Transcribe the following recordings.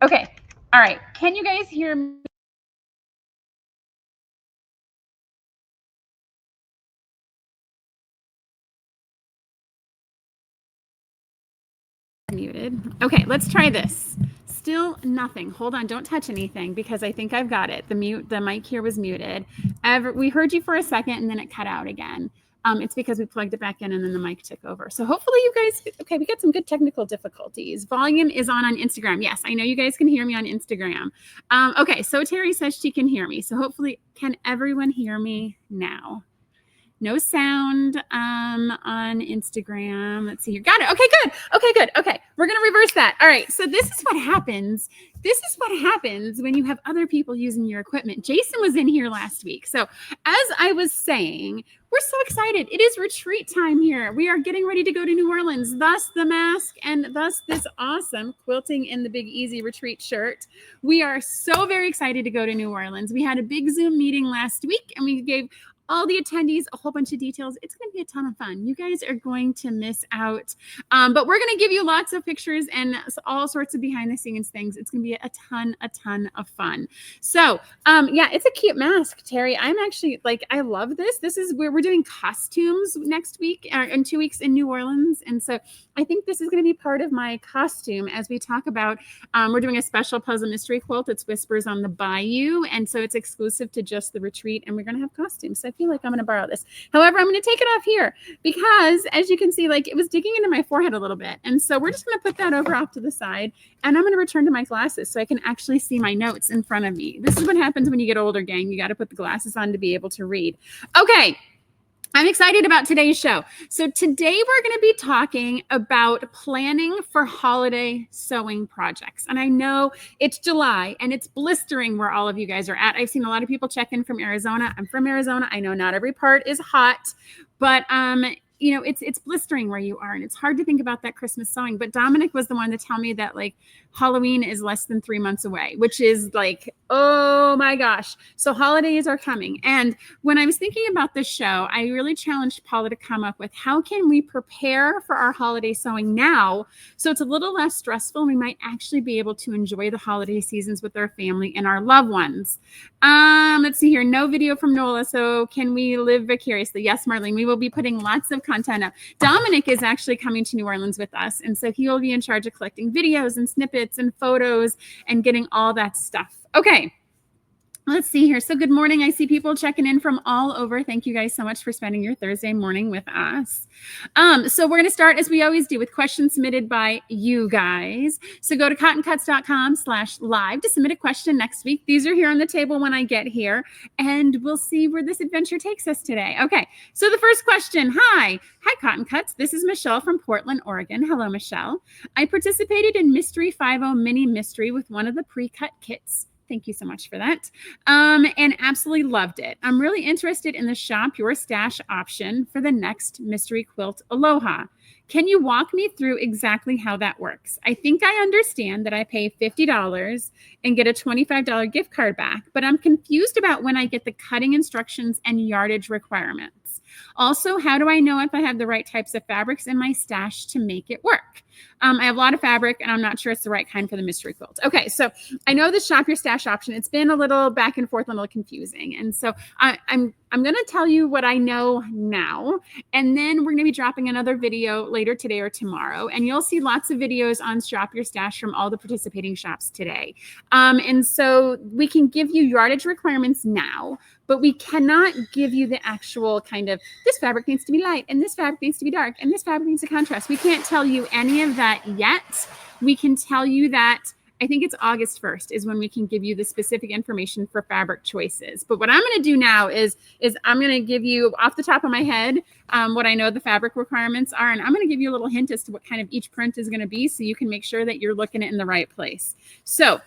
Okay. All right. Can you guys hear me? Muted. Okay, let's try this. Still nothing. Hold on, don't touch anything because I think I've got it. The mic here was muted. We heard you for a second and then it cut out again. It's because we plugged it back in and then the mic took over. So hopefully you guys, okay, we got some good technical difficulties. Volume is on Instagram. Yes, I know you guys can hear me on Instagram. Okay, so Terry says she can hear me. So hopefully, can everyone hear me now? No sound on Instagram. Let's see here. Got it. Okay, good. Okay, good. Okay, we're going to reverse that. All right, so this is what happens. This is what happens when you have other people using your equipment. Jason was in here last week. So as I was saying, we're so excited. It is retreat time here. We are getting ready to go to New Orleans, thus the mask and thus this awesome quilting in the Big Easy retreat shirt. We are so very excited to go to New Orleans. We had a big Zoom meeting last week and we gave all the attendees a whole bunch of details. It's going to be a ton of fun. You guys are going to miss out. But we're going to give you lots of pictures and all sorts of behind the scenes things. It's going to be a ton of fun. So yeah, it's a cute mask, Terry. I'm actually like, I love this. This is where we're doing costumes next week or in 2 weeks in New Orleans. And so I think this is going to be part of my costume as we talk about, we're doing a special puzzle mystery quilt. It's Whispers on the Bayou. And so it's exclusive to just the retreat and we're going to have costumes. So I feel like I'm going to borrow this. However, I'm going to take it off here because as you can see, like it was digging into my forehead a little bit. And so we're just going to put that over off to the side and I'm going to return to my glasses so I can actually see my notes in front of me. This is what happens when you get older, gang. You got to put the glasses on to be able to read. Okay. I'm excited about today's show. So today we're going to be talking about planning for holiday sewing projects. And I know it's July and it's blistering where all of you guys are at. I've seen a lot of people check in from Arizona. I'm from Arizona. I know not every part is hot, but you know, it's blistering where you are and it's hard to think about that Christmas sewing. But Dominic was the one to tell me that like Halloween is less than 3 months away, which is like, oh my gosh. So holidays are coming. And when I was thinking about this show, I really challenged Paula to come up with how can we prepare for our holiday sewing now so it's a little less stressful and we might actually be able to enjoy the holiday seasons with our family and our loved ones. Let's see here. No video from Nola. So can we live vicariously? Yes, Marlene, we will be putting lots of content up. Dominic is actually coming to New Orleans with us. And so he will be in charge of collecting videos and snippets and photos and getting all that stuff. Okay. Let's see here. So good morning. I see people checking in from all over. Thank you guys so much for spending your Thursday morning with us. So we're going to start as we always do with questions submitted by you guys. So go to cottoncuts.com/live to submit a question next week. These are here on the table when I get here and we'll see where this adventure takes us today. Okay. So the first question. Hi, Cotton Cuts. This is Michelle from Portland, Oregon. Hello, Michelle. I participated in Mystery 5.0 Mini Mystery with one of the pre-cut kits. Thank you so much for that. And absolutely loved it. I'm really interested in the Shop Your Stash option for the next Mystery Quilt Aloha. Can you walk me through exactly how that works? I think I understand that I pay $50 and get a $25 gift card back, but I'm confused about when I get the cutting instructions and yardage requirements. Also, how do I know if I have the right types of fabrics in my stash to make it work? I have a lot of fabric and I'm not sure it's the right kind for the mystery quilt. Okay, so I know the Shop Your Stash option. It's been a little back and forth, a little confusing. And so I'm going to tell you what I know now. And then we're going to be dropping another video later today or tomorrow. And you'll see lots of videos on Shop Your Stash from all the participating shops today. And so we can give you yardage requirements now, but we cannot give you the actual kind of this fabric needs to be light and this fabric needs to be dark and this fabric needs to contrast. We can't tell you any of that yet. We can tell you that I think it's August 1st is when we can give you the specific information for fabric choices. But what I'm going to do now is I'm going to give you off the top of my head what I know the fabric requirements are. And I'm going to give you a little hint as to what kind of each print is going to be so you can make sure that you're looking it in the right place. So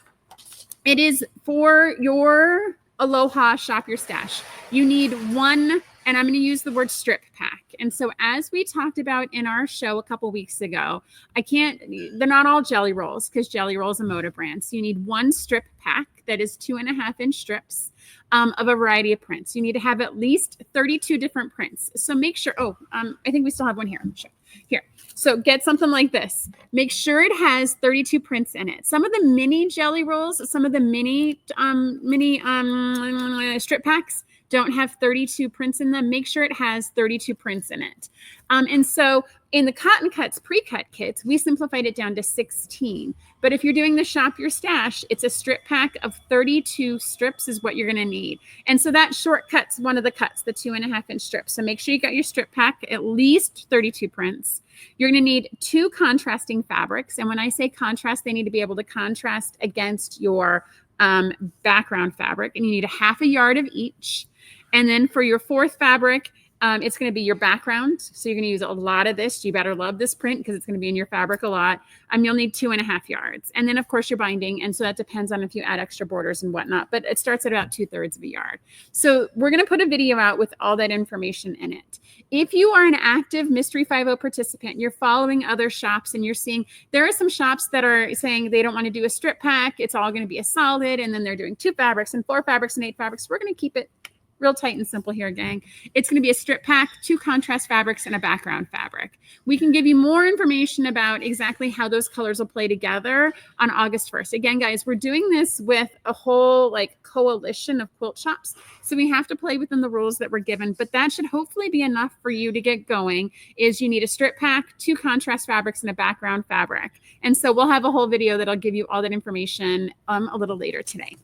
it is for your Aloha Shop Your Stash. You need one, and I'm going to use the word strip pack. And so as we talked about in our show a couple weeks ago, they're not all Jelly Rolls because Jelly Roll is a Moda brand. So you need one strip pack that is 2.5-inch strips of a variety of prints. You need to have at least 32 different prints. So make sure, I think we still have one here. Here. So get something like this. Make sure it has 32 prints in it. Some of the mini jelly rolls, some of the mini strip packs don't have 32 prints in them. Make sure it has 32 prints in it. And so in the Cotton Cuts pre-cut kits, we simplified it down to 16. But if you're doing the Shop Your Stash, it's a strip pack of 32 strips is what you're going to need. And so that shortcuts one of the cuts, the 2.5-inch strips. So make sure you got your strip pack, at least 32 prints. You're going to need 2 contrasting fabrics. And when I say contrast, they need to be able to contrast against your background fabric. And you need a 1/2 yard of each. And then for your 4th fabric, it's going to be your background. So you're going to use a lot of this. You better love this print because it's going to be in your fabric a lot. You'll need 2.5 yards. And then, of course, your binding. And so that depends on if you add extra borders and whatnot. But it starts at about 2/3 of a yard. So we're going to put a video out with all that information in it. If you are an active Mystery 5.0 participant, you're following other shops and you're seeing there are some shops that are saying they don't want to do a strip pack. It's all going to be a solid. And then they're doing 2 fabrics and 4 fabrics and 8 fabrics. We're going to keep it real tight and simple here, gang. It's going to be a strip pack, 2 contrast fabrics, and a background fabric. We can give you more information about exactly how those colors will play together on August 1st. Again, guys, we're doing this with a whole coalition of quilt shops. So we have to play within the rules that we're given, but that should hopefully be enough for you to get going. Is you need a strip pack, 2 contrast fabrics, and a background fabric. And so we'll have a whole video that'll give you all that information a little later today.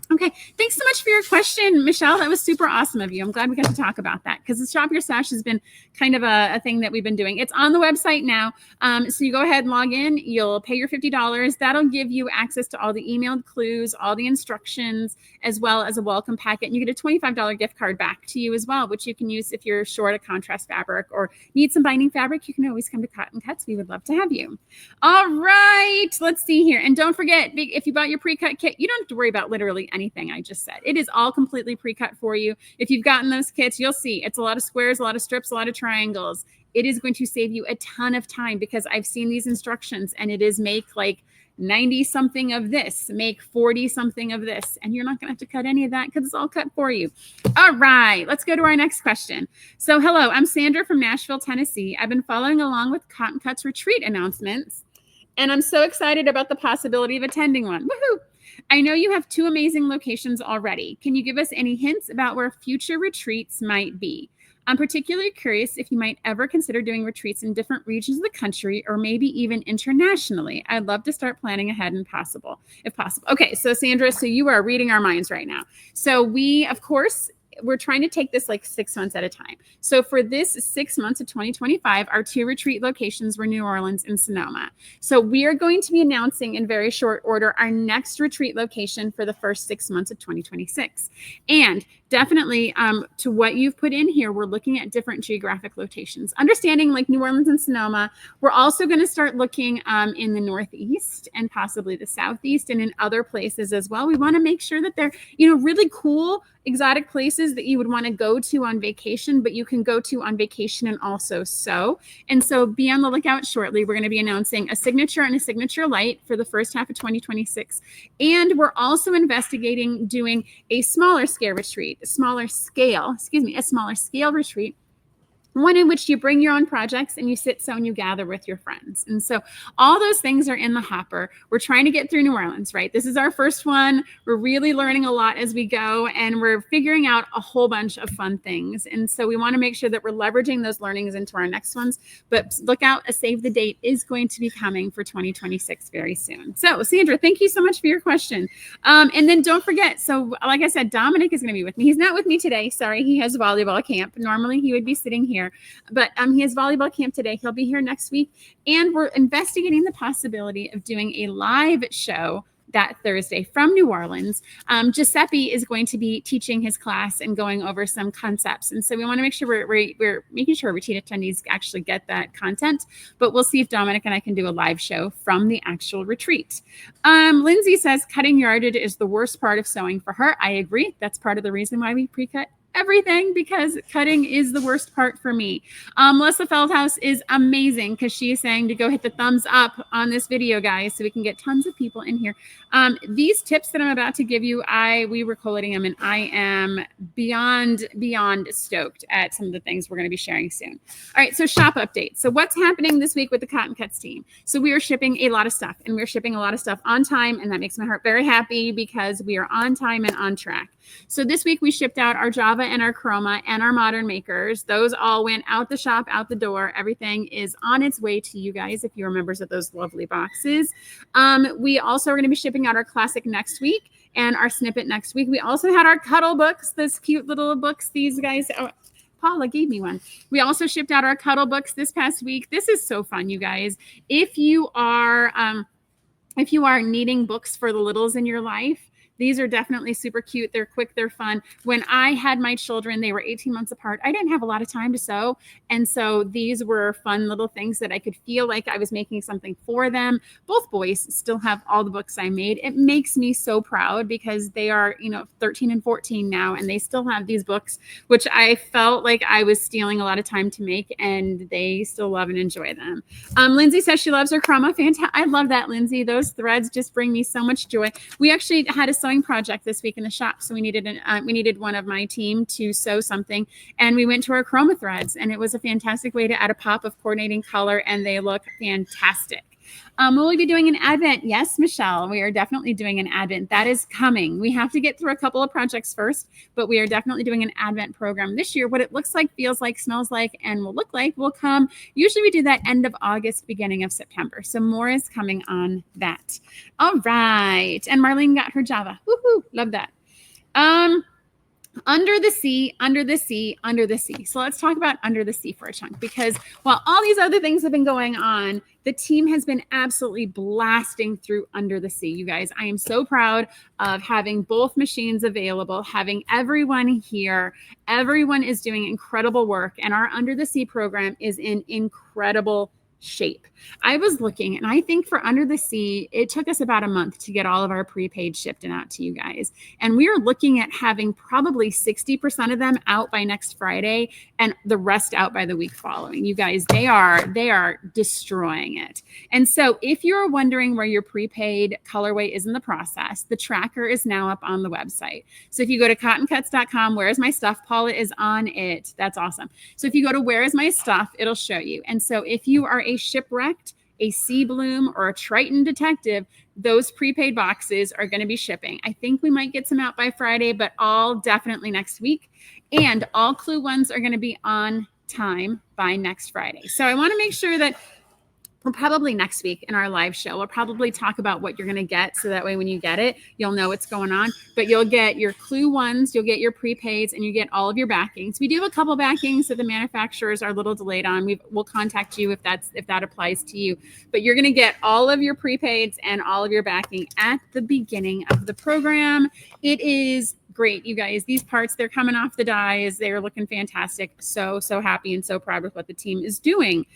Okay, thanks so much for your question, Michelle. That was super awesome of you. I'm glad we got to talk about that because the Shop Your Stash has been kind of a thing that we've been doing. It's on the website now. So you go ahead and log in. You'll pay your $50. That'll give you access to all the emailed clues, all the instructions, as well as a welcome packet. And you get a $25 gift card back to you as well, which you can use if you're short a contrast fabric or need some binding fabric. You can always come to Cotton Cuts. We would love to have you. All right, let's see here. And don't forget, if you bought your pre-cut kit, you don't have to worry about literally anything I just said. It is all completely pre-cut for you. If you've gotten those kits, you'll see it's a lot of squares, a lot of strips, a lot of triangles. It is going to save you a ton of time because I've seen these instructions and it is make 90 something of this, make 40 something of this. And you're not going to have to cut any of that because it's all cut for you. All right, let's go to our next question. So hello, I'm Sandra from Nashville, Tennessee. I've been following along with Cotton Cuts retreat announcements and I'm so excited about the possibility of attending one. Woohoo! I know you have 2 amazing locations already. Can you give us any hints about where future retreats might be? I'm particularly curious if you might ever consider doing retreats in different regions of the country or maybe even internationally. I'd love to start planning ahead if possible. Okay, so Sandra, so you are reading our minds right now. So we, of course, we're trying to take this 6 months at a time. So for this 6 months of 2025, our 2 retreat locations were New Orleans and Sonoma. So we are going to be announcing in very short order our next retreat location for the first 6 months of 2026. And definitely to what you've put in here, we're looking at different geographic locations. Understanding New Orleans and Sonoma, we're also going to start looking in the Northeast and possibly the Southeast and in other places as well. We want to make sure that they're, really cool, exotic places that you would want to go to on vacation, but you can go to on vacation and also sew. And so be on the lookout shortly. We're going to be announcing a signature and a signature light for the first half of 2026. And we're also investigating doing a smaller scale retreat, a smaller scale retreat, one in which you bring your own projects and you sit, sew, and you gather with your friends. And so all those things are in the hopper. We're trying to get through New Orleans, right? This is our first one. We're really learning a lot as we go, and we're figuring out a whole bunch of fun things. And so we want to make sure that we're leveraging those learnings into our next ones. But look out, a save the date is going to be coming for 2026 very soon. So Sandra, thank you so much for your question. And then don't forget, so like I said, Dominic is going to be with me. He's not with me today. Sorry, he has volleyball camp. Normally he would be sitting here. But he has volleyball camp today. He'll be here next week. And we're investigating the possibility of doing a live show that Thursday from New Orleans. Giuseppe is going to be teaching his class and going over some concepts. And so we want to make sure we're making sure retreat attendees actually get that content. But we'll see if Dominic and I can do a live show from the actual retreat. Lindsay says cutting yardage is the worst part of sewing for her. I agree. That's part of the reason why we pre-cut everything because cutting is the worst part for me. Melissa Feldhouse is amazing because she is saying to go hit the thumbs up on this video, guys, so we can get tons of people in here. These tips that I'm about to give you, we were collating them, and I am beyond stoked at some of the things we're going to be sharing soon. All right, so shop update. So what's happening this week with the Cotton Cuts team? So we are shipping a lot of stuff, and we're shipping a lot of stuff on time, and that makes my heart very happy because we are on time and on track. So this week we shipped out our Java and our Chroma and our Modern Makers. Those all went out the shop, out the door. Everything is on its way to you guys if you're members of those lovely boxes. We also are going to be shipping out our Classic next week and our Snippet next week. We also had our Cuddle books, this cute little books. These guys, Paula gave me one. We also shipped out our Cuddle books this past week. This is so fun, you guys. If you are needing books for the littles in your life, these are definitely super cute. They're quick. They're fun. When I had my children, they were 18 months apart. I didn't have a lot of time to sew. And so these were fun little things that I could feel like I was making something for them. Both boys still have all the books I made. It makes me so proud because they are, 13 and 14 now, and they still have these books, which I felt like I was stealing a lot of time to make, and they still love and enjoy them. Lindsay says she loves her Chroma. Fantastic. I love that, Lindsay. Those threads just bring me so much joy. We actually had a sewing project this week in the shop, so we needed one of my team to sew something, and we went to our Chroma threads, and it was a fantastic way to add a pop of coordinating color, and they look fantastic. Will we be doing an Advent? Yes, Michelle, we are definitely doing an Advent. That is coming. We have to get through a couple of projects first, but we are definitely doing an Advent program this year. What it looks like, feels like, smells like, and will look like will come. Usually we do that end of August, beginning of September. So more is coming on that. All right. And Marlene got her Java. Woohoo. Love that. Under the sea, under the sea, under the sea. So let's talk about under the sea for a chunk, because while all these other things have been going on, the team has been absolutely blasting through under the sea. You guys, I am so proud of having both machines available, having everyone here. Everyone is doing incredible work, and our under the sea program is in incredible shape. I was looking, and I think for under the sea, it took us about a month to get all of our prepaid shipped and out to you guys. And we are looking at having probably 60% of them out by next Friday and the rest out by the week following. You guys, they are destroying it. And so if you're wondering where your prepaid colorway is in the process, the tracker is now up on the website. So if you go to cottoncuts.com, where is my stuff? Paula is on it. That's awesome. So if you go to where is my stuff, it'll show you. And so if you are a shipwrecked, a Sea Bloom, or a Triton Detective, those prepaid boxes are going to be shipping. I think we might get some out by Friday, but all definitely next week. And all Clue ones are going to be on time by next Friday. So I want to make sure that we'll probably next week in our live show, we'll probably talk about what you're going to get. So that way, when you get it, you'll know what's going on, but you'll get your Clue ones, you'll get your prepaids, and you get all of your backings. We do have a couple backings that the manufacturers are a little delayed on. We'll contact you if that applies to you, but you're going to get all of your prepaids and all of your backing at the beginning of the program. It is great, you guys. These parts, they're coming off the dies. They're looking fantastic. So happy and so proud with what the team is doing.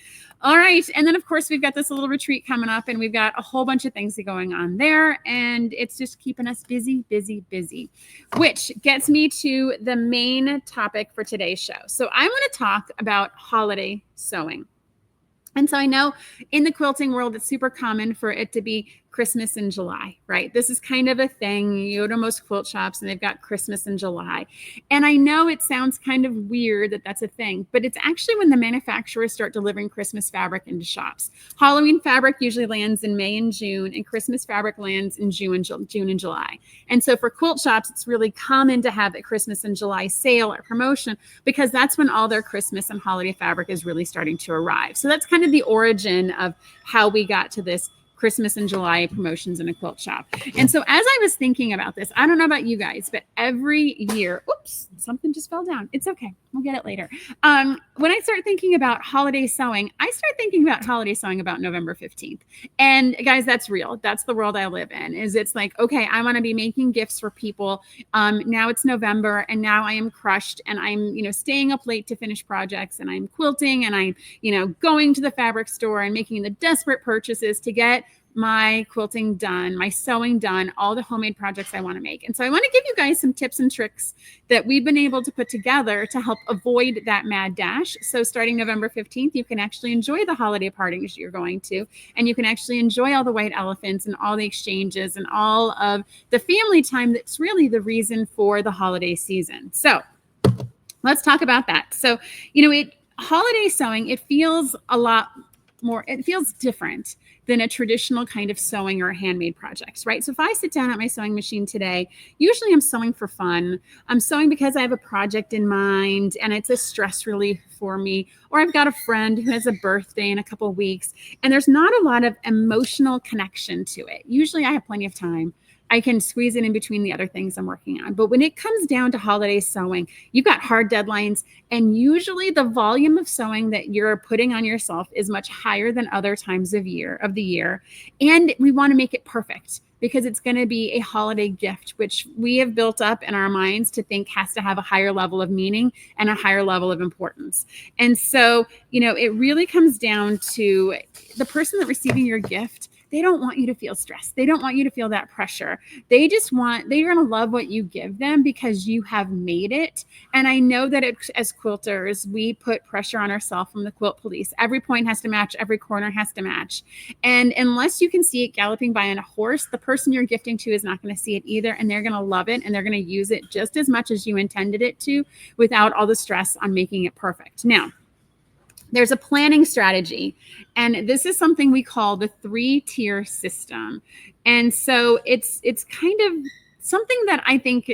All right. And then, of course, we've got this little retreat coming up, and we've got a whole bunch of things going on there. And it's just keeping us busy, busy, busy, which gets me to the main topic for today's show. So I'm going to talk about holiday sewing. And so I know in the quilting world, it's super common for it to be Christmas in July, right? This is kind of a thing. You go to most quilt shops and they've got Christmas in July. And I know it sounds kind of weird that that's a thing, but it's actually when the manufacturers start delivering Christmas fabric into shops. Halloween fabric usually lands in May and June, and Christmas fabric lands in June and July. And so for quilt shops, it's really common to have a Christmas in July sale or promotion, because that's when all their Christmas and holiday fabric is really starting to arrive. So that's kind of the origin of how we got to this Christmas and July promotions in a quilt shop. And so as I was thinking about this, I don't know about you guys, but every year, oops, something just fell down. It's okay. We'll get it later. When I start thinking about holiday sewing, I start thinking about holiday sewing about November 15th. And guys, that's real. That's the world I live in. Is it's like, okay, I want to be making gifts for people. Now it's November, and now I am crushed, and I'm, staying up late to finish projects, and I'm quilting, and I'm, going to the fabric store and making the desperate purchases to get my quilting done, my sewing done, all the homemade projects I want to make. And so I want to give you guys some tips and tricks that we've been able to put together to help avoid that mad dash. So starting November 15th, you can actually enjoy the holiday parties you're going to, and you can actually enjoy all the white elephants and all the exchanges and all of the family time that's really the reason for the holiday season. So let's talk about that. So, holiday sewing, it feels a lot more, it feels different than a traditional kind of sewing or handmade projects, right? So if I sit down at my sewing machine today, usually I'm sewing for fun. I'm sewing because I have a project in mind and it's a stress relief for me, or I've got a friend who has a birthday in a couple of weeks, and there's not a lot of emotional connection to it. Usually I have plenty of time. I can squeeze it in between the other things I'm working on. But when it comes down to holiday sewing, you've got hard deadlines, and usually the volume of sewing that you're putting on yourself is much higher than other times of the year. And we want to make it perfect because it's going to be a holiday gift, which we have built up in our minds to think has to have a higher level of meaning and a higher level of importance. And so, it really comes down to the person that receiving your gift. They don't want you to feel stressed. They don't want you to feel that pressure. They're going to love what you give them because you have made it. And I know that as quilters, we put pressure on ourselves from the quilt police. Every point has to match. Every corner has to match. And unless you can see it galloping by on a horse, the person you're gifting to is not going to see it either. And they're going to love it. And they're going to use it just as much as you intended it to without all the stress on making it perfect. Now, there's a planning strategy, and this is something we call the 3-tier system. And so it's kind of something that I think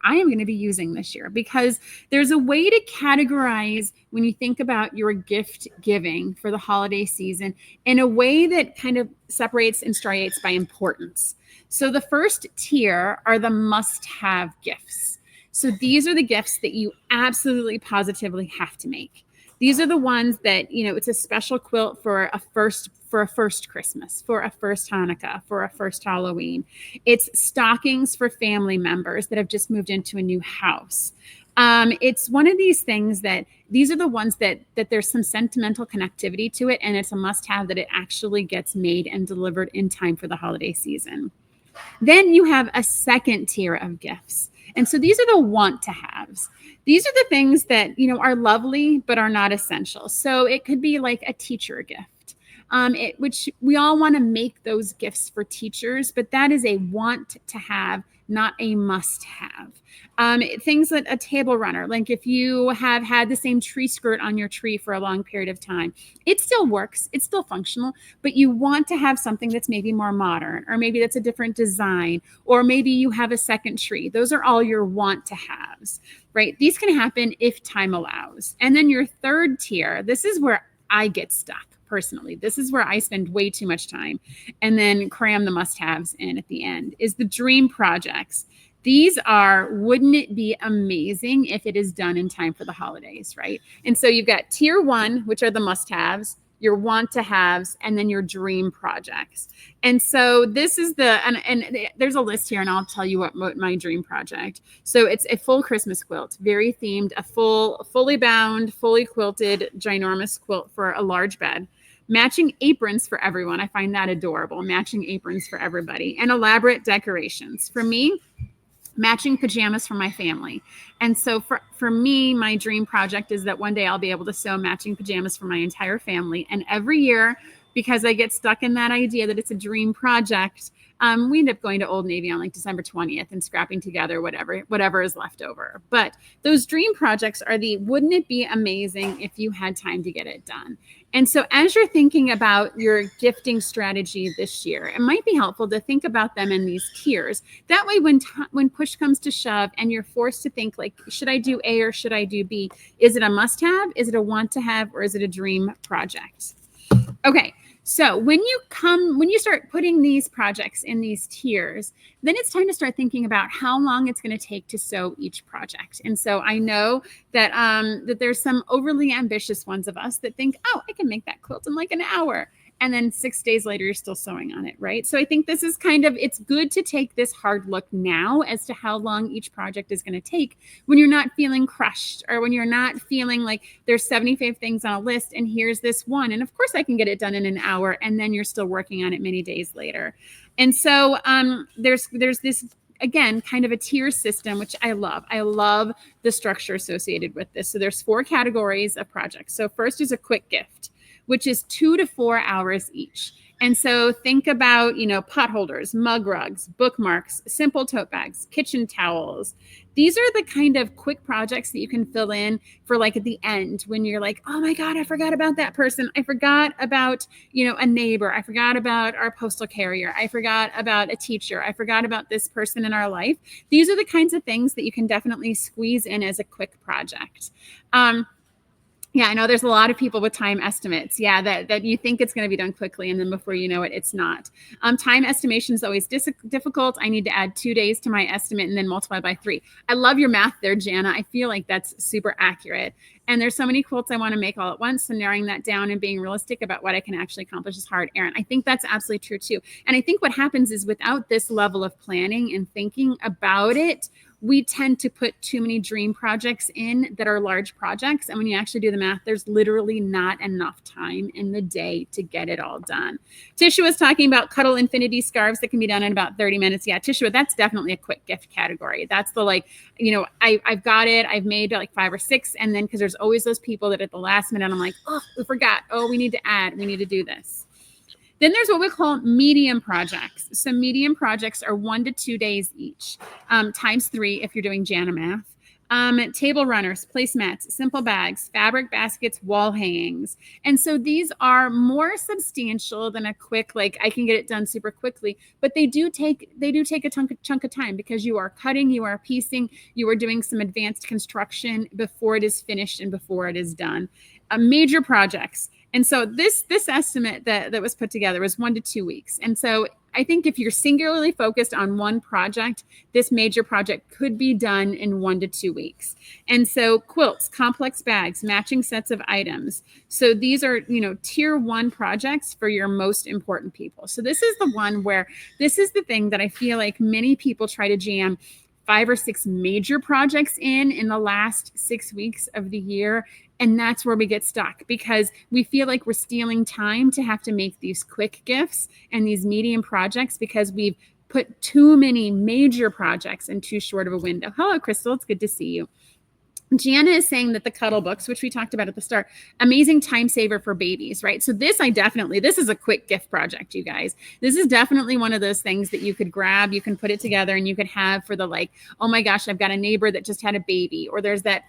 I am going to be using this year, because there's a way to categorize when you think about your gift giving for the holiday season in a way that kind of separates and striates by importance. So the first tier are the must-have gifts. So these are the gifts that you absolutely positively have to make. These are the ones that, it's a special quilt for a first Christmas, for a first Hanukkah, for a first Halloween. It's stockings for family members that have just moved into a new house. It's one of these things that these are the ones that there's some sentimental connectivity to it, and it's a must-have that it actually gets made and delivered in time for the holiday season. Then you have a second tier of gifts. And so these are the want-to-haves. These are the things that, are lovely, but are not essential. So it could be like a teacher gift, which we all want to make those gifts for teachers, but that is a want-to-have, not a must-have. Things like a table runner, like if you have had the same tree skirt on your tree for a long period of time, it still works, it's still functional, but you want to have something that's maybe more modern, or maybe that's a different design, or maybe you have a second tree. Those are all your want-to-haves, right? These can happen if time allows. And then your third tier, this is where I get stuck. Personally, this is where I spend way too much time and then cram the must-haves in at the end, is the dream projects. These are, wouldn't it be amazing if it is done in time for the holidays, right? And so you've got tier 1, which are the must-haves, your want-to-haves, and then your dream projects. And so this is and there's a list here, and I'll tell you what my dream project. So it's a full Christmas quilt, very themed, a fully bound, fully quilted, ginormous quilt for a large bed. Matching aprons for everyone. I find that adorable. Matching aprons for everybody, and elaborate decorations. For me, matching pajamas for my family. And so for me, my dream project is that one day I'll be able to sew matching pajamas for my entire family. And every year, because I get stuck in that idea that it's a dream project, we end up going to Old Navy on like December 20th and scrapping together whatever is left over. But those dream projects are wouldn't it be amazing if you had time to get it done? And so as you're thinking about your gifting strategy this year, it might be helpful to think about them in these tiers. That way, when push comes to shove and you're forced to think like, should I do A or should I do B? Is it a must-have? Is it a want-to-have? Or is it a dream project? Okay. So when you start putting these projects in these tiers, then it's time to start thinking about how long it's going to take to sew each project. And so I know that there's some overly ambitious ones of us that think, oh, I can make that quilt in like an hour. and then 6 days later you're still sewing on it, right? So I think this is kind of, it's good to take this hard look now as to how long each project is going to take when you're not feeling crushed, or when you're not feeling like there's 75 things on a list and here's this one, and of course I can get it done in an hour, and then you're still working on it many days later. And so there's this, again, kind of a tier system, which I love. I love the structure associated with this. So there's 4 categories of projects. So first is a quick gift, which is 2 to 4 hours each. And so think about, pot holders, mug rugs, bookmarks, simple tote bags, kitchen towels. These are the kind of quick projects that you can fill in for like at the end when you're like, oh my God, I forgot about that person. I forgot about, a neighbor. I forgot about our postal carrier. I forgot about a teacher. I forgot about this person in our life. These are the kinds of things that you can definitely squeeze in as a quick project. Yeah, I know there's a lot of people with time estimates. Yeah, that you think it's going to be done quickly, and then before you know it, it's not. Time estimation is always difficult. I need to add 2 days to my estimate and then multiply by 3. I love your math there, Jana. I feel like that's super accurate. And there's so many quilts I want to make all at once, so narrowing that down and being realistic about what I can actually accomplish is hard, Erin. I think that's absolutely true too. And I think what happens is without this level of planning and thinking about it, we tend to put too many dream projects in that are large projects. And when you actually do the math, there's literally not enough time in the day to get it all done. Tishua was talking about cuddle infinity scarves that can be done in about 30 minutes. Yeah, Tishua, that's definitely a quick gift category. That's the I've got it. I've made like 5 or 6. And then because there's always those people that at the last minute, I'm like, oh, we forgot. Oh, we need to add. We need to do this. Then there's what we call medium projects. So medium projects are 1 to 2 days each, times 3 if you're doing Jana math. Table runners, placemats, simple bags, fabric baskets, wall hangings. And so these are more substantial than a quick, like I can get it done super quickly, but they do take a chunk of time because you are cutting, you are piecing, you are doing some advanced construction before it is finished and before it is done. Major projects. And so this estimate that was put together was 1 to 2 weeks. And so I think if you're singularly focused on one project, this major project could be done in 1 to 2 weeks. And so quilts, complex bags, matching sets of items. So these are, tier 1 projects for your most important people. So this is the one where this is the thing that I feel like many people try to jam 5 or 6 major projects in the last 6 weeks of the year. And that's where we get stuck because we feel like we're stealing time to have to make these quick gifts and these medium projects because we've put too many major projects in too short of a window. Hello, Crystal. It's good to see you. Gianna is saying that the cuddle books, which we talked about at the start, amazing time saver for babies, right? So this is a quick gift project, you guys. This is definitely one of those things that you could grab, you can put it together and you could have for the like, oh my gosh, I've got a neighbor that just had a baby, or there's that,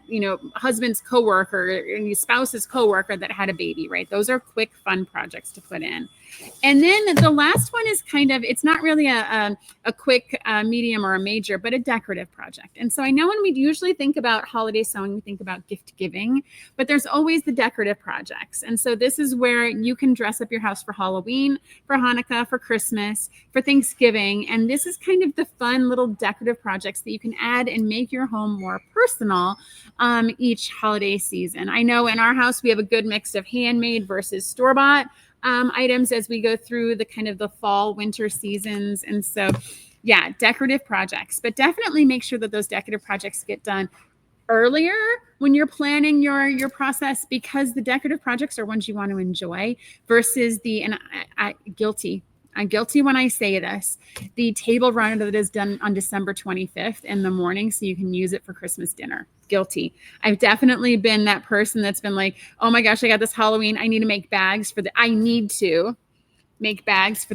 husband's coworker, your spouse's coworker that had a baby, right? Those are quick, fun projects to put in. And then the last one is kind of, it's not really a quick, medium, or a major, but a decorative project. And so I know when we usually think about holiday sewing, we think about gift giving, but there's always the decorative projects. And so this is where you can dress up your house for Halloween, for Hanukkah, for Christmas, for Thanksgiving. And this is kind of the fun little decorative projects that you can add and make your home more personal each holiday season. I know in our house, we have a good mix of handmade versus store-bought items as we go through the kind of the fall, winter seasons. And so, yeah, decorative projects, but definitely make sure that those decorative projects get done earlier when you're planning your process, because the decorative projects are ones you want to enjoy versus I'm guilty when I say this, the table runner that is done on December 25th in the morning so you can use it for Christmas dinner. Guilty. I've definitely been that person that's been like, oh my gosh, I got this Halloween. I need to make bags for the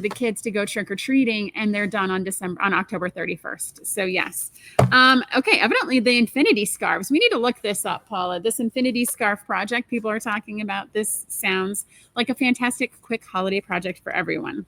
kids to go trick-or-treating, and they're done on October 31st. So yes. Okay, evidently the infinity scarves. We need to look this up, Paula. This infinity scarf project people are talking about. This sounds like a fantastic quick holiday project for everyone.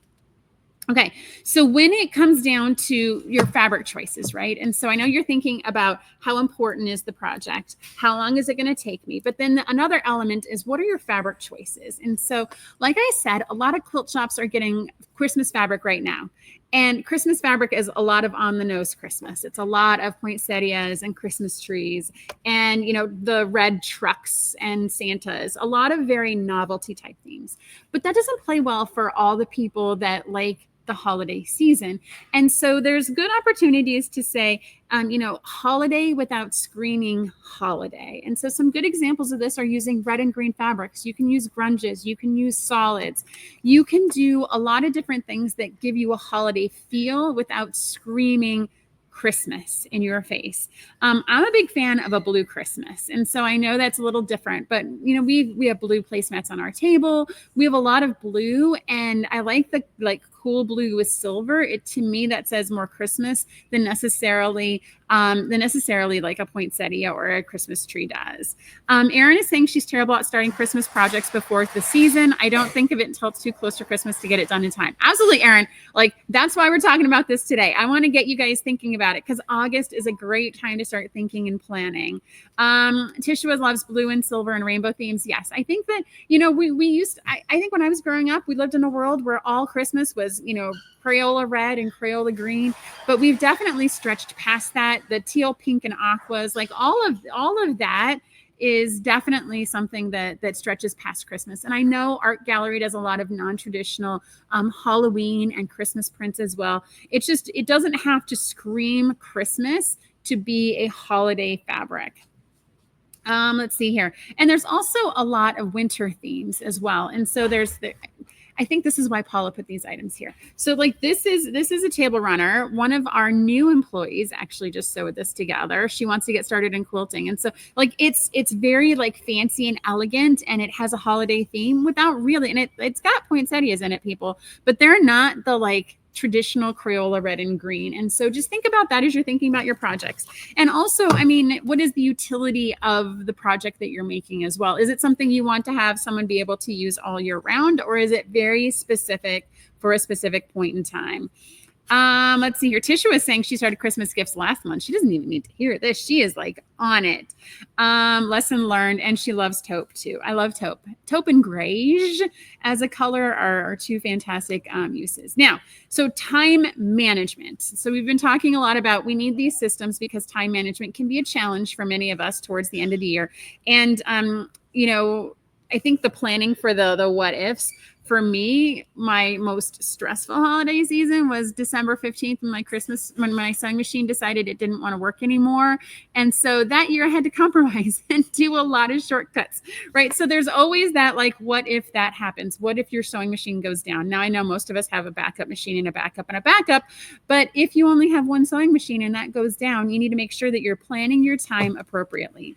Okay, so when it comes down to your fabric choices, right? And so I know you're thinking about how important is the project? How long is it going to take me? But then another element is, what are your fabric choices? And so, like I said, a lot of quilt shops are getting Christmas fabric right now. And Christmas fabric is a lot of on the nose Christmas. It's a lot of poinsettias and Christmas trees and, you know, the red trucks and Santas, a lot of very novelty type themes. But that doesn't play well for all the people that like the holiday season. And so there's good opportunities to say, you know, holiday without screaming holiday. And so some good examples of this are using red and green fabrics. You can use grunges, you can use solids. You can do a lot of different things that give you a holiday feel without screaming Christmas in your face. I'm a big fan of a blue Christmas. And so I know that's a little different, but you know, we have blue placemats on our table. We have a lot of blue, and I like the cool blue with silver. It, to me, that says more Christmas than necessarily like a poinsettia or a Christmas tree does. Erin is saying she's terrible at starting Christmas projects before the season. I don't think of it until it's too close to Christmas to get it done in time. Absolutely, Erin. Like, that's why we're talking about this today. I want to get you guys thinking about it because August is a great time to start thinking and planning. Tishua loves blue and silver and rainbow themes. Yes, I think that, you know, I think when I was growing up, we lived in a world where all Christmas was, you know, Crayola red and Crayola green, but we've definitely stretched past that. The teal, pink, and aquas, like all of that is definitely something that stretches past Christmas. And I know Art Gallery does a lot of non-traditional Halloween and Christmas prints as well. It's just, it doesn't have to scream Christmas to be a holiday fabric. Let's see here. And there's also a lot of winter themes as well. And so I think this is why Paula put these items here. So like this is a table runner. One of our new employees actually just sewed this together. She wants to get started in quilting. And so like it's very like fancy and elegant, and it has a holiday theme without really, and it's got poinsettias in it, people, but they're not the like traditional Crayola red and green. And so just think about that as you're thinking about your projects. And also, I mean, what is the utility of the project that you're making as well? Is it something you want to have someone be able to use all year round, or is it very specific for a specific point in time? Let's see here. Tisha was saying she started Christmas gifts last month. She doesn't even need to hear this. She is like on it. Lesson learned. And she loves taupe too. I love taupe. Taupe and greige as a color are two fantastic uses. Now, so time management. So we've been talking a lot about, we need these systems because time management can be a challenge for many of us towards the end of the year. And, you know, I think the planning for the what ifs, for me, my most stressful holiday season was December 15th when my sewing machine decided it didn't want to work anymore. And so that year I had to compromise and do a lot of shortcuts, right? So there's always that, like, what if that happens? What if your sewing machine goes down? Now I know most of us have a backup machine and a backup and a backup, but if you only have one sewing machine and that goes down, you need to make sure that you're planning your time appropriately.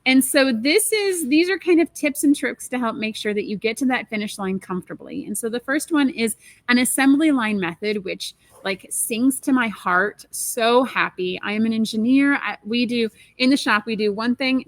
And so these are kind of tips and tricks to help make sure that you get to that finish line comfortably. And so the first one is an assembly line method, which like sings to my heart. So happy. I am an engineer. We do in the shop, we do one thing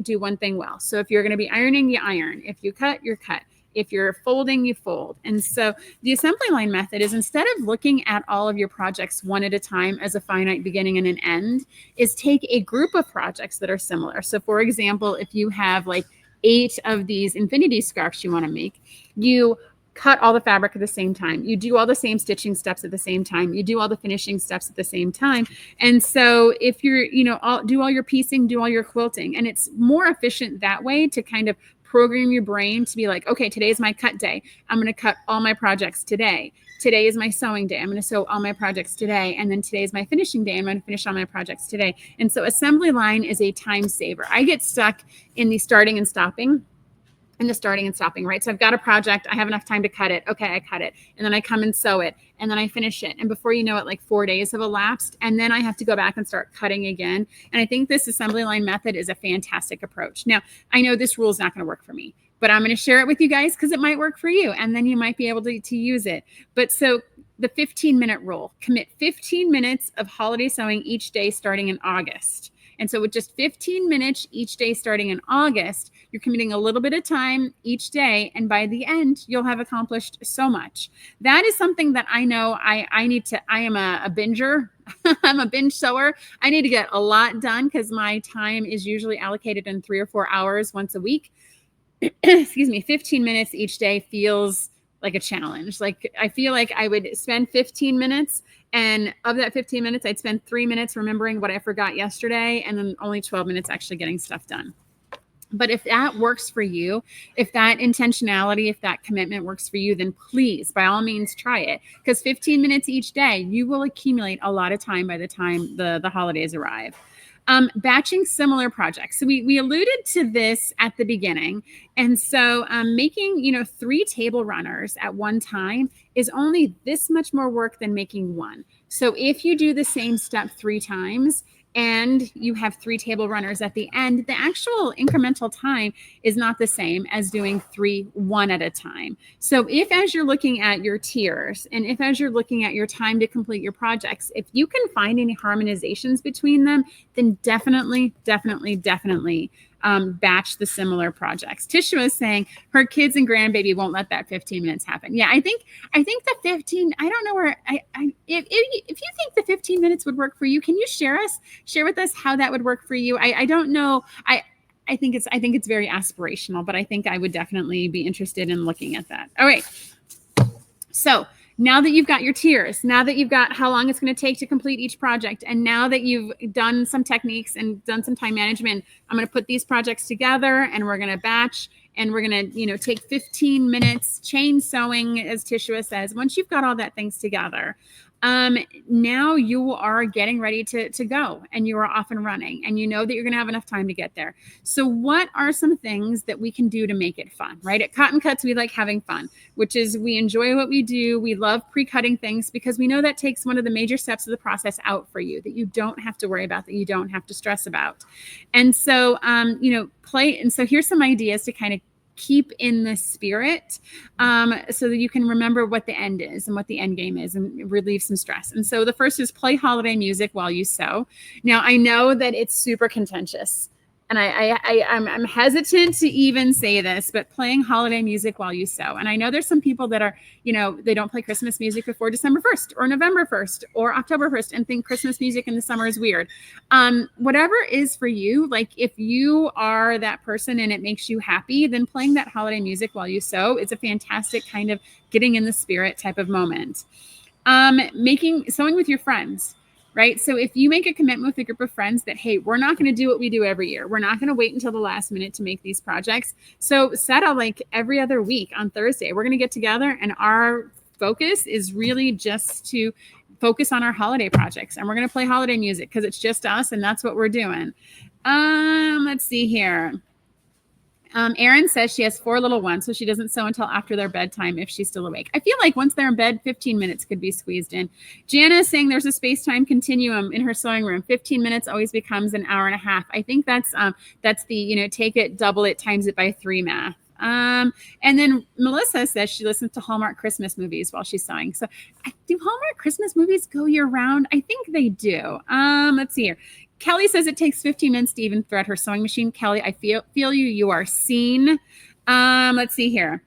well. So if you're going to be ironing, you iron. If you cut, you're cut. If you're folding, you fold. And so the assembly line method is, instead of looking at all of your projects one at a time as a finite beginning and an end, is take a group of projects that are similar. So for example, if you have like 8 of these infinity scarves you want to make, you cut all the fabric at the same time. You do all the same stitching steps at the same time. You do all the finishing steps at the same time. And so if you're, do all your piecing, do all your quilting, and it's more efficient that way to kind of program your brain to be like, okay, today is my cut day. I'm going to cut all my projects today. Today is my sewing day. I'm going to sew all my projects today. And then today is my finishing day. I'm going to finish all my projects today. And so assembly line is a time saver. I get stuck in the starting and stopping. Right? So I've got a project. I have enough time to cut it. Okay, I cut it. And then I come and sew it. And then I finish it. And before you know it, like 4 days have elapsed. And then I have to go back and start cutting again. And I think this assembly line method is a fantastic approach. Now, I know this rule is not going to work for me, but I'm going to share it with you guys because it might work for you. And then you might be able to use it. But so the 15-minute rule, commit 15 minutes of holiday sewing each day starting in August. And so with just 15 minutes each day starting in August, you're committing a little bit of time each day. And by the end, you'll have accomplished so much. That is something that I know I am a binger. I'm a binge sewer. I need to get a lot done because my time is usually allocated in 3 or 4 hours once a week. Excuse me, 15 minutes each day feels like a challenge. Like I feel like I would spend 15 minutes, and of that 15 minutes, I'd spend 3 minutes remembering what I forgot yesterday, and then only 12 minutes actually getting stuff done. But if that works for you, if that intentionality, if that commitment works for you, then please, by all means, try it. Because 15 minutes each day, you will accumulate a lot of time by the time the holidays arrive. Batching similar projects. So we alluded to this at the beginning. And so making, 3 table runners at one time is only this much more work than making one. So if you do the same step 3 times, and you have 3 table runners at the end, the actual incremental time is not the same as doing 3 one at a time. So if, as you're looking at your tiers, and if as you're looking at your time to complete your projects, if you can find any harmonizations between them, then definitely batch the similar projects. Tisha was saying her kids and grandbaby won't let that 15 minutes happen. Yeah, I think the 15, I don't know where if you think the 15 minutes would work for you, can you share with us how that would work for you? I don't know. I think it's very aspirational, but I think I would definitely be interested in looking at that. All right. So now that you've got your tiers, now that you've got how long it's going to take to complete each project, and now that you've done some techniques and done some time management, I'm going to put these projects together and we're going to batch, and we're going to, take 15 minutes chain sewing, as Tishua says. Once you've got all that things together, now you are getting ready to go, and you are off and running, and you know that you're going to have enough time to get there. So what are some things that we can do to make it fun, right? At Cotton Cuts, we like having fun, which is we enjoy what we do. We love pre-cutting things because we know that takes one of the major steps of the process out for you, that you don't have to worry about, that you don't have to stress about. And so, play. And so here's some ideas to kind of keep in the spirit, so that you can remember what the end is and what the end game is, and relieve some stress. And so the first is play holiday music while you sew. Now, I know that it's super contentious, and I'm hesitant to even say this, but playing holiday music while you sew. And I know there's some people that are, they don't play Christmas music before December 1st or November 1st or October 1st and think Christmas music in the summer is weird. Whatever is for you, like if you are that person and it makes you happy, then playing that holiday music while you sew is a fantastic kind of getting in the spirit type of moment. Sewing with your friends. Right. So if you make a commitment with a group of friends that, hey, we're not going to do what we do every year. We're not going to wait until the last minute to make these projects. So set up like every other week on Thursday, we're going to get together, and our focus is really just to focus on our holiday projects. And we're going to play holiday music because it's just us, and that's what we're doing. Let's see here. Erin says she has 4 little ones, so she doesn't sew until after their bedtime if she's still awake. I feel like once they're in bed, 15 minutes could be squeezed in. Jana is saying there's a space-time continuum in her sewing room. 15 minutes always becomes an hour and a half. I think that's the, take it, double it, times it by 3 math. And then Melissa says she listens to Hallmark Christmas movies while she's sewing. So do Hallmark Christmas movies go year round? I think they do. Let's see here. Kelly says it takes 15 minutes to even thread her sewing machine. Kelly, I feel you. You are seen. Let's see here.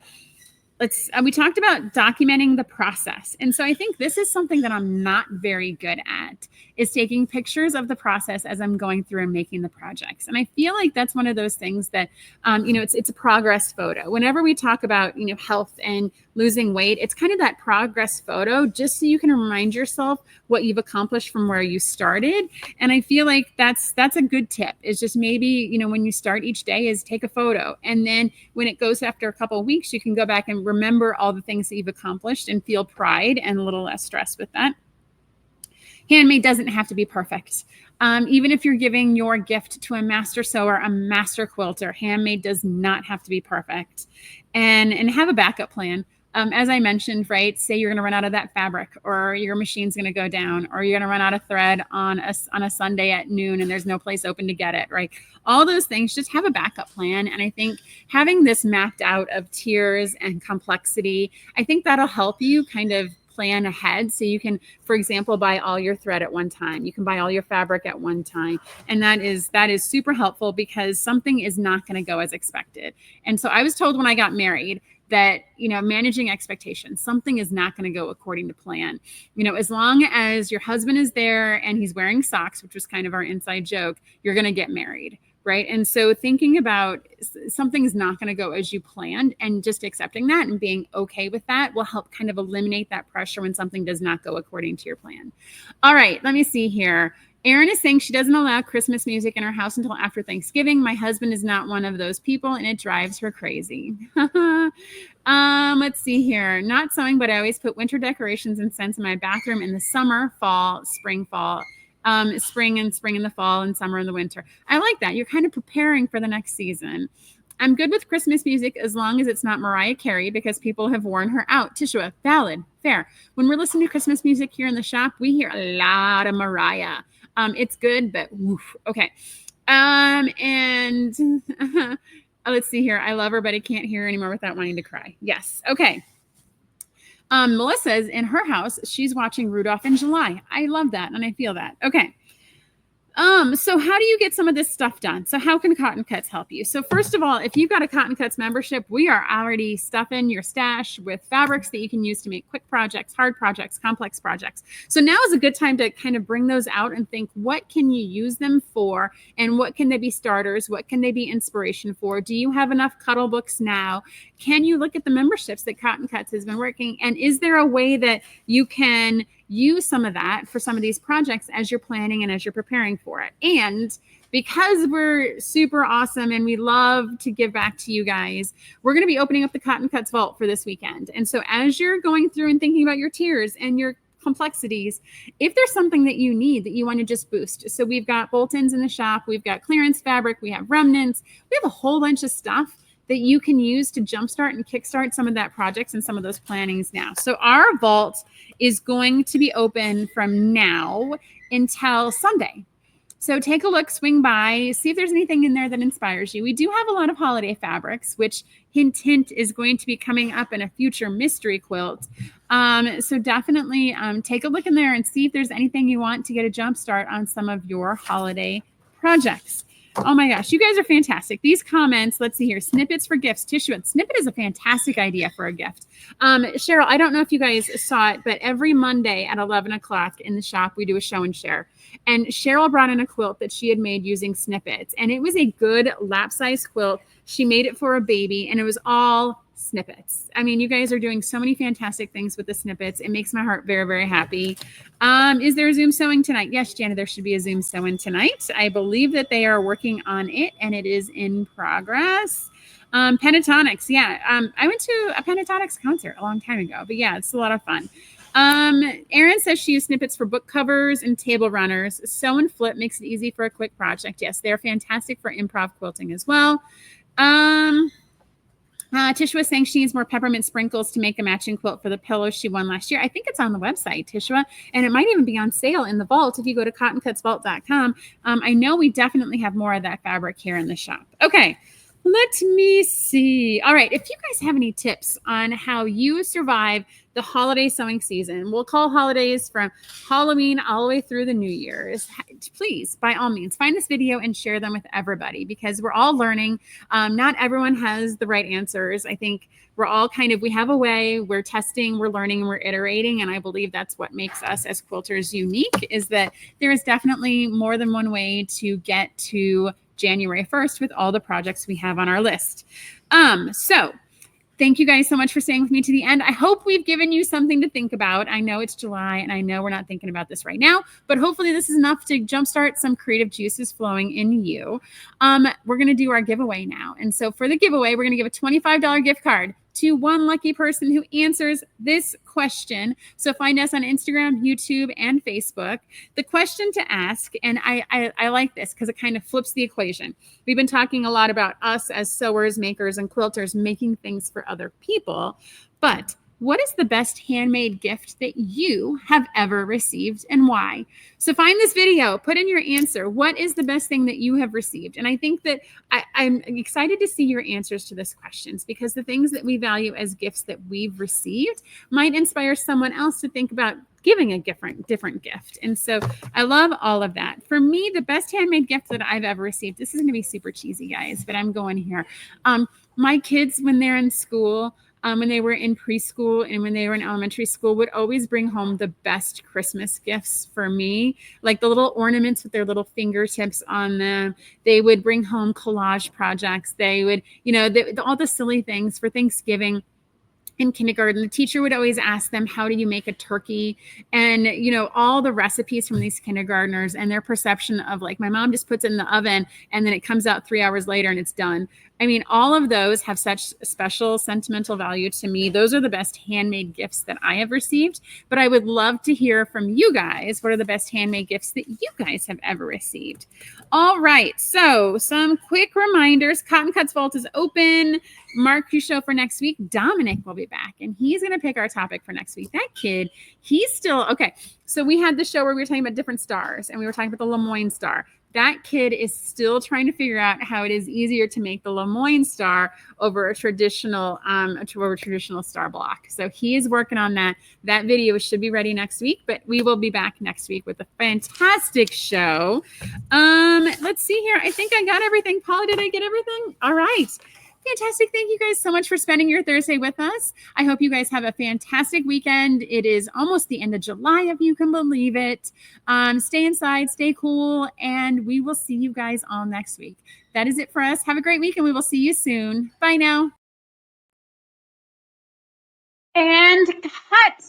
We talked about documenting the process. And so I think this is something that I'm not very good at, is taking pictures of the process as I'm going through and making the projects. And I feel like that's one of those things that, it's a progress photo. Whenever we talk about, health and losing weight, it's kind of that progress photo, just so you can remind yourself what you've accomplished from where you started. And I feel like that's a good tip, is just maybe, when you start each day, is take a photo. And then when it goes after a couple of weeks, you can go back and remember all the things that you've accomplished and feel pride and a little less stress with that. Handmade doesn't have to be perfect. Even if you're giving your gift to a master sewer, a master quilter, handmade does not have to be perfect. And have a backup plan. As I mentioned, right, say you're going to run out of that fabric, or your machine's going to go down, or you're going to run out of thread on a Sunday at noon and there's no place open to get it, right? All those things, just have a backup plan. And I think having this mapped out of tiers and complexity, I think that'll help you kind of plan ahead. So you can, for example, buy all your thread at one time. You can buy all your fabric at one time. And that is super helpful, because something is not going to go as expected. And so I was told when I got married that, managing expectations, something is not going to go according to plan. As long as your husband is there and he's wearing socks, which was kind of our inside joke, you're going to get married. right? And so thinking about something's not going to go as you planned and just accepting that and being okay with that will help kind of eliminate that pressure when something does not go according to your plan. All right, let me see here. Erin is saying she doesn't allow Christmas music in her house until after Thanksgiving. My husband is not one of those people, and it drives her crazy. Let's see here. Not sewing, but I always put winter decorations and scents in my bathroom in the summer, fall, spring, fall. Spring in the fall and summer in the winter. I like that. You're kind of preparing for the next season. I'm good with Christmas music as long as it's not Mariah Carey because people have worn her out. Tishua, valid, fair. When we're listening to Christmas music here in the shop, we hear a lot of Mariah. It's good, but woof. Okay. And let's see here. I love her, but I can't hear her anymore without wanting to cry. Yes. Okay. Melissa's in her house. She's watching Rudolph in July. I love that. And I feel that. Okay. So how do you get some of this stuff done? So how can Cotton Cuts help you? So first of all, if you've got a Cotton Cuts membership, we are already stuffing your stash with fabrics that you can use to make quick projects, hard projects, complex projects. So now is a good time to kind of bring those out and think, what can you use them for? And what can they be starters? What can they be inspiration for? Do you have enough Cuddle books now? Can you look at the memberships that Cotton Cuts has been working? And is there a way that you can use some of that for some of these projects as you're planning and as you're preparing for it? And because we're super awesome and we love to give back to you guys, we're going to be opening up the Cotton Cuts Vault for this weekend. And so as you're going through and thinking about your tiers and your complexities, if there's something that you need that you want to just boost. So we've got bolt-ins in the shop, we've got clearance fabric, we have remnants, we have a whole bunch of stuff that you can use to jumpstart and kickstart some of that projects and some of those plannings now. So our vault is going to be open from now until Sunday. So take a look, swing by, see if there's anything in there that inspires you. We do have a lot of holiday fabrics, which hint, hint is going to be coming up in a future mystery quilt. So definitely take a look in there and see if there's anything you want to get a jump start on some of your holiday projects. Oh my gosh, you guys are fantastic. These comments, let's see here. Snippets for gifts. Tissue. Snippet is a fantastic idea for a gift. Cheryl, I don't know if you guys saw it, but every Monday at 11 o'clock in the shop, we do a show and share. And Cheryl brought in a quilt that she had made using snippets. And it was a good lap size quilt. She made it for a baby and it was all snippets. I mean, you guys are doing so many fantastic things with the snippets. It makes my heart very, very happy. Is there a Zoom sewing tonight? Yes, Janet, there should be a Zoom sewing tonight. I believe that they are working on it and it is in progress. Pentatonics. Yeah. I went to a Pentatonics concert a long time ago, but yeah, it's a lot of fun. Erin says she used snippets for book covers and table runners. Sew and flip makes it easy for a quick project. Yes, they're fantastic for improv quilting as well. Tishua is saying she needs more peppermint sprinkles to make a matching quilt for the pillow she won last year. I think it's on the website, Tishua, and it might even be on sale in the vault if you go to cottoncutsvault.com. I know we definitely have more of that fabric here in the shop. Okay, let me see. All right, if you guys have any tips on how you survive the holiday sewing season, we'll call holidays from Halloween all the way through the New Year's, please, by all means, find this video and share them with everybody because we're all learning. Not everyone has the right answers. I think we're all we have a way, we're testing, we're learning, and we're iterating. And I believe that's what makes us as quilters unique is that there is definitely more than one way to get to January 1st with all the projects we have on our list. So thank you guys so much for staying with me to the end. I hope we've given you something to think about. I know it's July and I know we're not thinking about this right now, but hopefully this is enough to jumpstart some creative juices flowing in you. We're going to do our giveaway now. And so for the giveaway, we're going to give a $25 gift card to one lucky person who answers this question. So find us on Instagram, YouTube, and Facebook. The question to ask, and I like this because it kind of flips the equation. We've been talking a lot about us as sewers, makers, and quilters making things for other people, but what is the best handmade gift that you have ever received and why? So find this video, put in your answer. What is the best thing that you have received? And I think that I'm excited to see your answers to this questions because the things that we value as gifts that we've received might inspire someone else to think about giving a different gift. And so I love all of that. For me, the best handmade gift that I've ever received, this is going to be super cheesy, guys, but I'm going here. My kids, when they're in school, when they were in preschool and when they were in elementary school would always bring home the best Christmas gifts for me, like the little ornaments with their little fingertips on them. They would bring home collage projects. They would, all the silly things for Thanksgiving. In kindergarten, the teacher would always ask them, how do you make a turkey? And, all the recipes from these kindergartners and their perception of, like, my mom just puts it in the oven and then it comes out 3 hours later and it's done. I mean, all of those have such special sentimental value to me. Those are the best handmade gifts that I have received. But I would love to hear from you guys. What are the best handmade gifts that you guys have ever received? All right. So some quick reminders. Cotton Cuts Vault is open. Mark your show for next week. Dominic will be back and he's going to pick our topic for next week. That kid, he's still okay. So we had the show where we were talking about different stars and we were talking about the Lemoyne star. That kid is still trying to figure out how it is easier to make the Lemoyne star over a traditional star block. So he is working on that. That video should be ready next week, but we will be back next week with a fantastic show. Let's see here. I think I got everything. Paula, did I get everything? All right. Fantastic. Thank you guys so much for spending your Thursday with us. I hope you guys have a fantastic weekend. It is almost the end of July, if you can believe it. Stay inside, stay cool, and we will see you guys all next week. That is it for us. Have a great week, and we will see you soon. Bye now. And cut.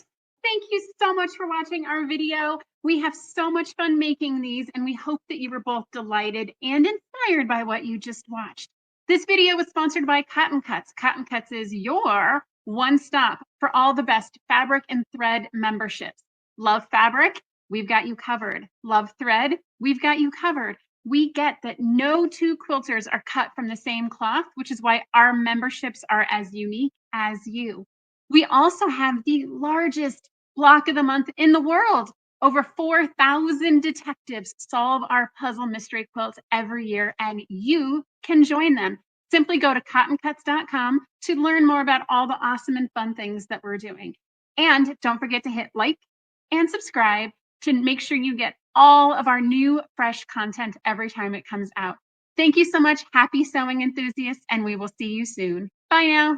Thank you so much for watching our video. We have so much fun making these, and we hope that you were both delighted and inspired by what you just watched. This video was sponsored by Cotton Cuts. Cotton Cuts is your one stop for all the best fabric and thread memberships. Love fabric? We've got you covered. Love thread? We've got you covered. We get that no two quilters are cut from the same cloth, which is why our memberships are as unique as you. We also have the largest block of the month in the world. Over 4,000 detectives solve our puzzle mystery quilts every year, and you can join them. Simply go to cottoncuts.com to learn more about all the awesome and fun things that we're doing. And don't forget to hit like and subscribe to make sure you get all of our new, fresh content every time it comes out. Thank you so much. Happy sewing enthusiasts, and we will see you soon. Bye now.